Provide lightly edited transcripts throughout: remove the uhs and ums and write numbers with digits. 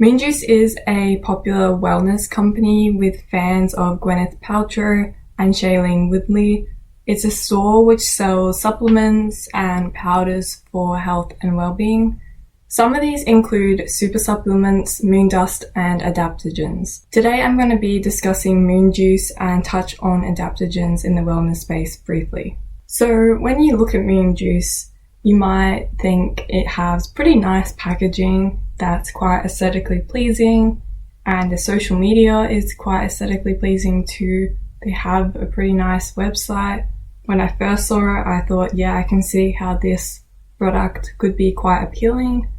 Moon Juice is a popular wellness company with fans of Gwyneth Paltrow and Shailene Woodley. It's a store which sells supplements and powders for health and well-being. Some of these include super supplements, moon dust, and adaptogens. Today I'm going to be discussing Moon Juice and touch on adaptogens in the wellness space briefly. So when you look at Moon Juice, you might think it has pretty nice packaging that's quite aesthetically pleasing, and the social media is quite aesthetically pleasing too. They have a pretty nice website. When I first saw it, I thought, yeah, I can see how this product could be quite appealing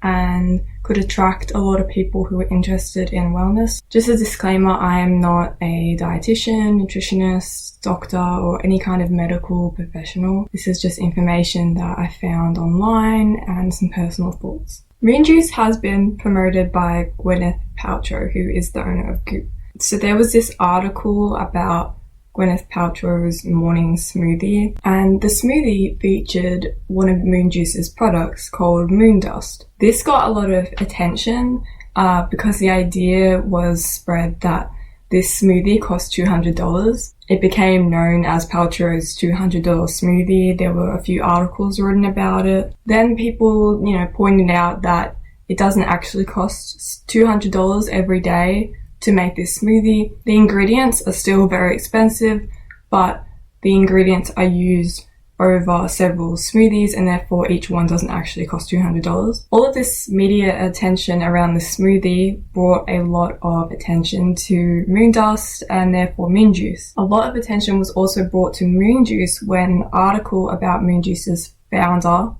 and could attract a lot of people who are interested in wellness. Just a disclaimer, I am not a dietitian, nutritionist, doctor, or any kind of medical professional. This is just information that I found online and some personal thoughts. Moon Juice has been promoted by Gwyneth Paltrow, who is the owner of Goop. So there was this article about Gwyneth Paltrow's morning smoothie, and the smoothie featured one of Moon Juice's products called Moon Dust. This got a lot of attention because the idea was spread that this smoothie cost $200. It became known as Paltrow's $200 smoothie. There were a few articles written about it. Then people, pointed out that it doesn't actually cost $200 every day to make this smoothie. The ingredients are still very expensive, but the ingredients are used over several smoothies, and therefore each one doesn't actually cost $200. All of this media attention around the smoothie brought a lot of attention to Moon Dust and therefore Moon Juice. A lot of attention was also brought to Moon Juice when an article about Moon Juice's founder,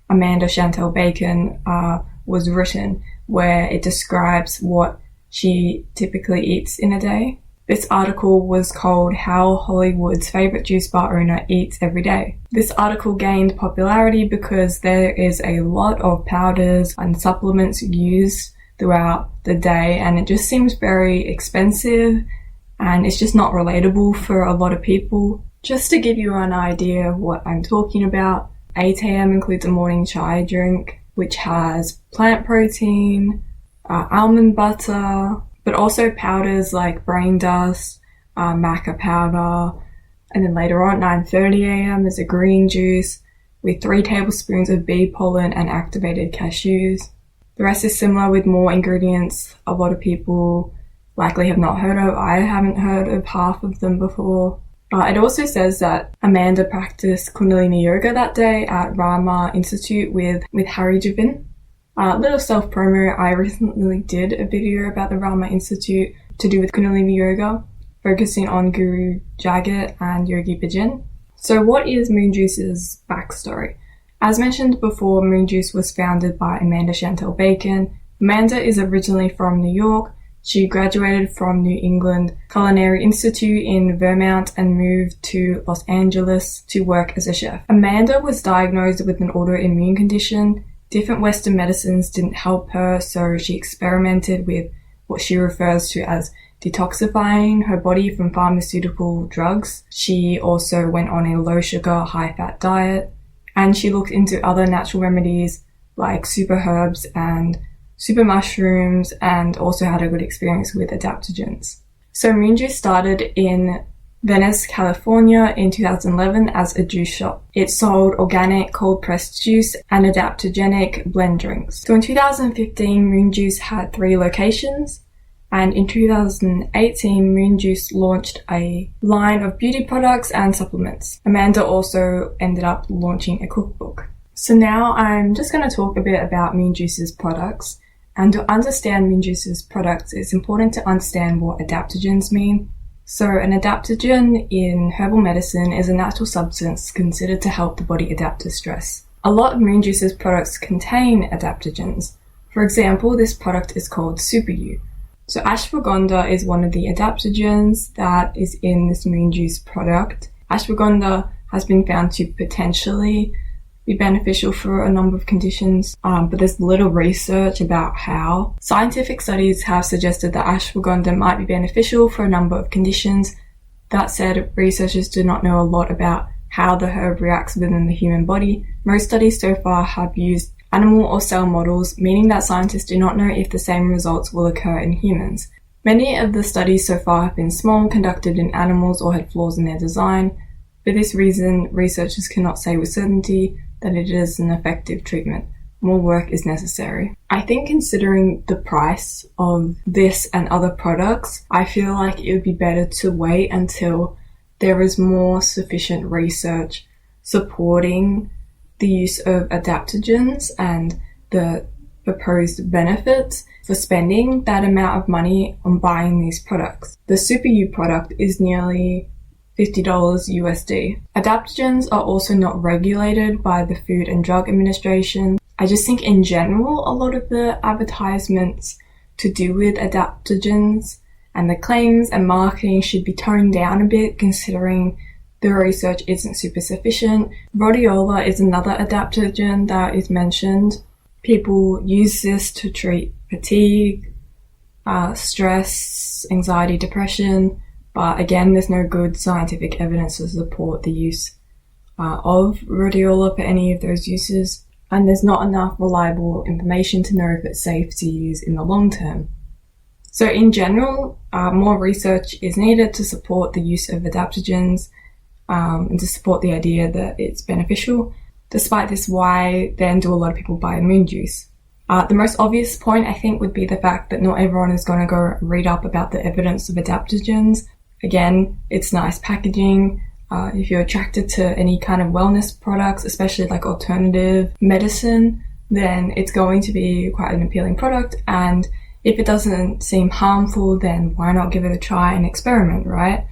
Amanda Chantel Bacon, was written, where it describes what she typically eats in a day. This article was called How Hollywood's Favorite Juice Bar Owner Eats Every Day. This article gained popularity because there is a lot of powders and supplements used throughout the day, and it just seems very expensive and it's just not relatable for a lot of people. Just to give you an idea of what I'm talking about, 8 a.m. includes a morning chai drink which has plant protein, almond butter, but also powders like brain dust, maca powder, and then later on at 9:30 a.m. is a green juice with 3 tablespoons of bee pollen and activated cashews. The rest is similar with more ingredients a lot of people likely have not heard of. I haven't heard of half of them before. It also says that Amanda practiced Kundalini Yoga that day at Rama Institute with Harry Javin. Little self-promo, I recently did a video about the Rama Institute to do with Kundalini Yoga, focusing on Guru Jagat and Yogi Bhajan. So what is Moon Juice's backstory? As mentioned before, Moon Juice was founded by Amanda Chantel Bacon. Amanda is originally from New York. She graduated from New England Culinary Institute in Vermont and moved to Los Angeles to work as a chef. Amanda was diagnosed with an autoimmune condition. Different Western medicines didn't help her, so she experimented with what she refers to as detoxifying her body from pharmaceutical drugs. She also went on a low sugar, high fat diet, and she looked into other natural remedies like super herbs and super mushrooms, and also had a good experience with adaptogens. So Moon Juice started in Venice, California in 2011 as a juice shop. It sold organic cold pressed juice and adaptogenic blend drinks. So in 2015, Moon Juice had 3 locations, and in 2018, Moon Juice launched a line of beauty products and supplements. Amanda also ended up launching a cookbook. So now I'm just going to talk a bit about Moon Juice's products. And to understand Moon Juice's products, it's important to understand what adaptogens mean. So an adaptogen in herbal medicine is a natural substance considered to help the body adapt to stress. A lot of Moon Juice's products contain adaptogens. For example, this product is called Super U. So ashwagandha is one of the adaptogens that is in this Moon Juice product. Ashwagandha has been found to potentially be beneficial for a number of conditions, but there's little research about how. Scientific studies have suggested that ashwagandha might be beneficial for a number of conditions. That said, researchers do not know a lot about how the herb reacts within the human body. Most studies so far have used animal or cell models, meaning that scientists do not know if the same results will occur in humans. Many of the studies so far have been small, conducted in animals, or had flaws in their design. For this reason, researchers cannot say with certainty that it is an effective treatment. More work is necessary. I think considering the price of this and other products, I feel like it would be better to wait until there is more sufficient research supporting the use of adaptogens and the proposed benefits for spending that amount of money on buying these products. The Super U product is nearly $50 USD. Adaptogens are also not regulated by the Food and Drug Administration. I just think in general, a lot of the advertisements to do with adaptogens and the claims and marketing should be toned down a bit, considering the research isn't super sufficient. Rhodiola is another adaptogen that is mentioned. People use this to treat fatigue, stress, anxiety, depression, but again, there's no good scientific evidence to support the use of rhodiola for any of those uses, and there's not enough reliable information to know if it's safe to use in the long term. So in general, more research is needed to support the use of adaptogens and to support the idea that it's beneficial. Despite this, why then do a lot of people buy moon juice? The most obvious point, I think, would be the fact that not everyone is going to go read up about the evidence of adaptogens. Again, it's nice packaging. If you're attracted to any kind of wellness products, especially like alternative medicine, then it's going to be quite an appealing product. And if it doesn't seem harmful, then why not give it a try and experiment, right?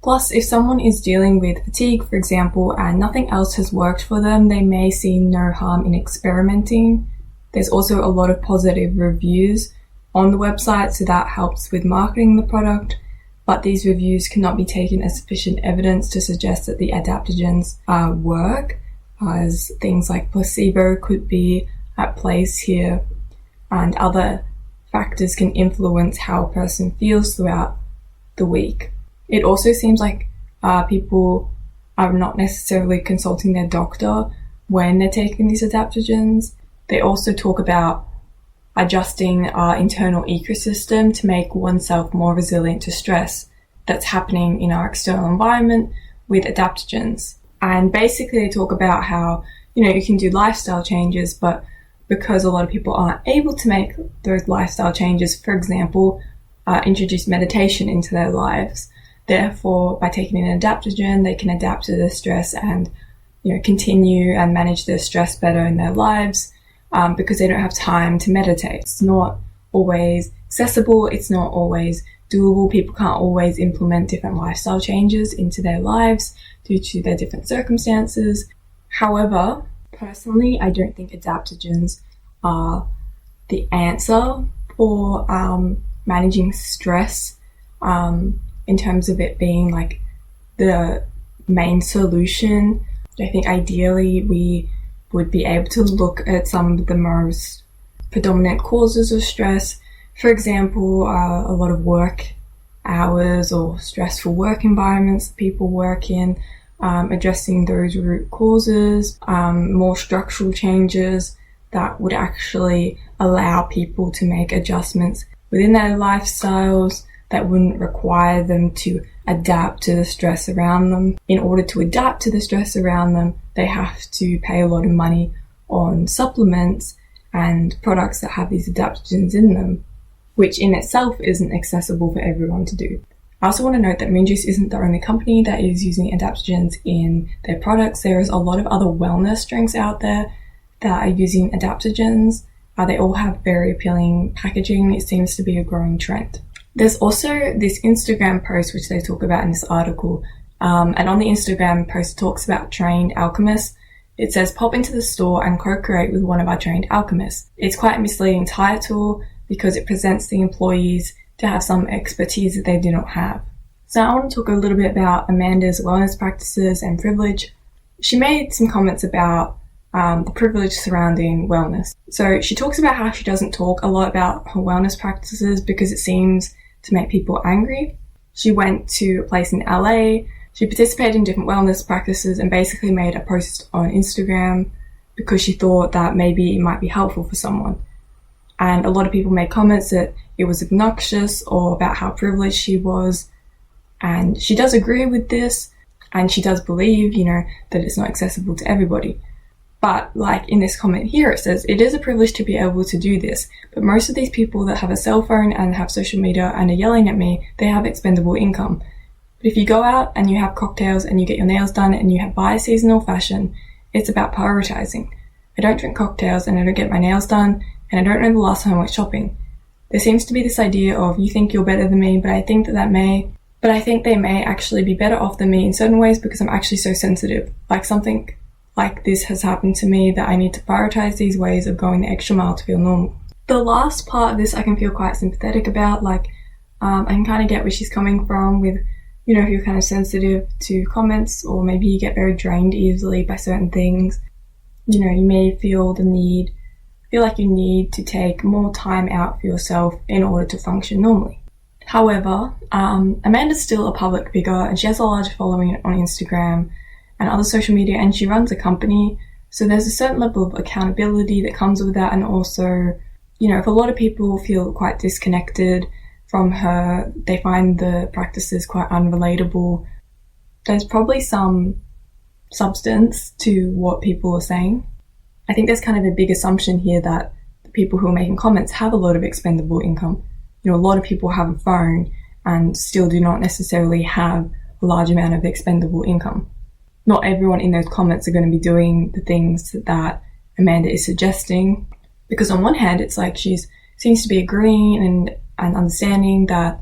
Plus, if someone is dealing with fatigue, for example, and nothing else has worked for them, they may see no harm in experimenting. There's also a lot of positive reviews on the website, so that helps with marketing the product. But these reviews cannot be taken as sufficient evidence to suggest that the adaptogens work, as things like placebo could be at place here, and other factors can influence how a person feels throughout the week. It also seems like people are not necessarily consulting their doctor when they're taking these adaptogens. They also talk about adjusting our internal ecosystem to make oneself more resilient to stress that's happening in our external environment with adaptogens. And basically they talk about how, you can do lifestyle changes, but because a lot of people aren't able to make those lifestyle changes, for example, introduce meditation into their lives. Therefore, by taking an adaptogen, they can adapt to the stress and, continue and manage their stress better in their lives because they don't have time to meditate. It's not always accessible. It's not always doable. People can't always implement different lifestyle changes into their lives due to their different circumstances. However, personally, I don't think adaptogens are the answer for managing stress in terms of it being like the main solution. I think ideally we would be able to look at some of the most predominant causes of stress. For example, a lot of work hours or stressful work environments that people work in, addressing those root causes, more structural changes that would actually allow people to make adjustments within their lifestyles that wouldn't require them to adapt to the stress around them. In order to adapt to the stress around them, they have to pay a lot of money on supplements and products that have these adaptogens in them, which in itself isn't accessible for everyone to do. I also want to note that Moon Juice isn't the only company that is using adaptogens in their products. There is a lot of other wellness drinks out there that are using adaptogens. They all have very appealing packaging. It seems to be a growing trend. There's also this Instagram post which they talk about in this article. And on the Instagram post, it talks about trained alchemists. It says, pop into the store and co-create with one of our trained alchemists. It's quite a misleading title because it presents the employees to have some expertise that they do not have. So I want to talk a little bit about Amanda's wellness practices and privilege. She made some comments about the privilege surrounding wellness. So she talks about how she doesn't talk a lot about her wellness practices because it seems to make people angry. She went to a place in LA. She participated in different wellness practices and basically made a post on Instagram because she thought that maybe it might be helpful for someone. And a lot of people made comments that it was obnoxious or about how privileged she was. And she does agree with this, and she does believe, that it's not accessible to everybody. But like in this comment here, it says, it is a privilege to be able to do this, but most of these people that have a cell phone and have social media and are yelling at me, they have expendable income. But if you go out and you have cocktails and you get your nails done and you have buy seasonal fashion, it's about prioritizing. I don't drink cocktails and I don't get my nails done, and I don't know the last time I went shopping. There seems to be this idea of, you think you're better than me, but I think they may actually be better off than me in certain ways because I'm actually so sensitive. Like something like this has happened to me that I need to prioritize these ways of going the extra mile to feel normal. The last part of this I can feel quite sympathetic about. I can kind of get where she's coming from with, if you're kind of sensitive to comments, or maybe you get very drained easily by certain things. You may feel like you need to take more time out for yourself in order to function normally. However, Amanda's still a public figure, and she has a large following on Instagram and other social media, and she runs a company. So there's a certain level of accountability that comes with that. And also, if a lot of people feel quite disconnected from her, they find the practices quite unrelatable, there's probably some substance to what people are saying. I think there's kind of a big assumption here that the people who are making comments have a lot of expendable income. A lot of people have a phone and still do not necessarily have a large amount of expendable income. Not everyone in those comments are going to be doing the things that Amanda is suggesting, because on one hand, it's like she seems to be agreeing and understanding that,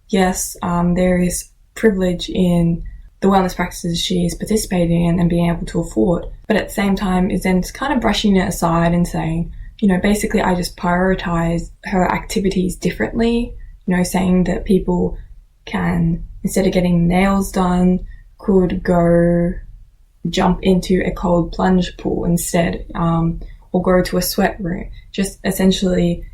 yes, there is privilege in the wellness practices she is participating in and being able to afford. But at the same time, is then kind of brushing it aside and saying, basically I just prioritize her activities differently, saying that people can, instead of getting nails done, could go jump into a cold plunge pool instead, or go to a sweat room, just essentially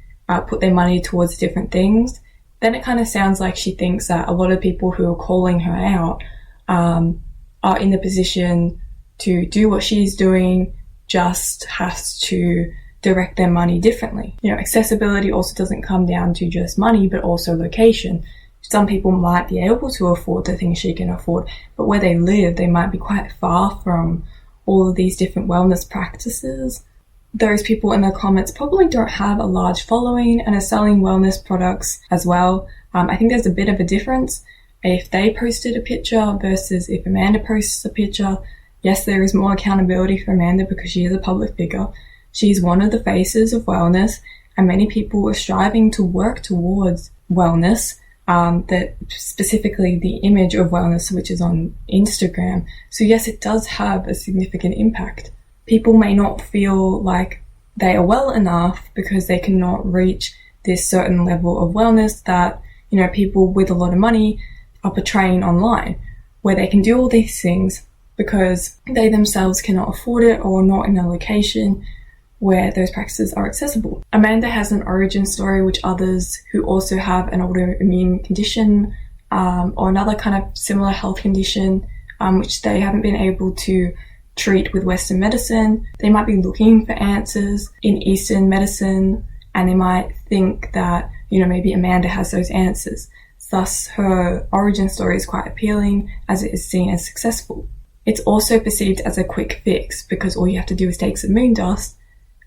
put their money towards different things. Then it kind of sounds like she thinks that a lot of people who are calling her out are in the position to do what she's doing, just has to direct their money differently. Accessibility also doesn't come down to just money, but also location. Some people might be able to afford the things she can afford, but where they live, they might be quite far from all of these different wellness practices. Those people in the comments probably don't have a large following and are selling wellness products as well. I think there's a bit of a difference if they posted a picture versus if Amanda posts a picture. Yes, there is more accountability for Amanda because she is a public figure. She's one of the faces of wellness, and many people are striving to work towards wellness, that specifically the image of wellness, which is on Instagram. So yes, it does have a significant impact. People may not feel like they are well enough because they cannot reach this certain level of wellness that, people with a lot of money are portraying online, where they can do all these things because they themselves cannot afford it or not in a location where those practices are accessible. Amanda has an origin story which others who also have an autoimmune condition or another kind of similar health condition which they haven't been able to treat with Western medicine. They might be looking for answers in Eastern medicine, and they might think that, maybe Amanda has those answers. Thus, her origin story is quite appealing as it is seen as successful. It's also perceived as a quick fix because all you have to do is take some moon dust,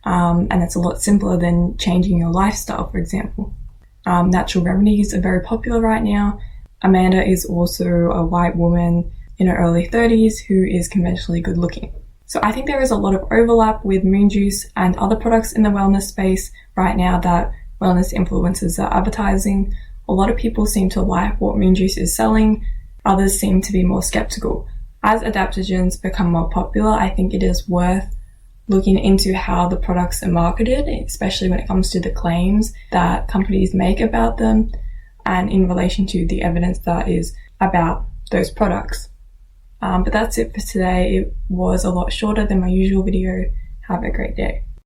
and it's a lot simpler than changing your lifestyle, for example. Natural remedies are very popular right now. Amanda is also a white woman in her early 30s who is conventionally good looking. So I think there is a lot of overlap with Moon Juice and other products in the wellness space right now that wellness influencers are advertising. A lot of people seem to like what Moon Juice is selling. Others seem to be more skeptical. As adaptogens become more popular, I think it is worth looking into how the products are marketed, especially when it comes to the claims that companies make about them and in relation to the evidence that is about those products. But that's it for today. It was a lot shorter than my usual video. Have a great day.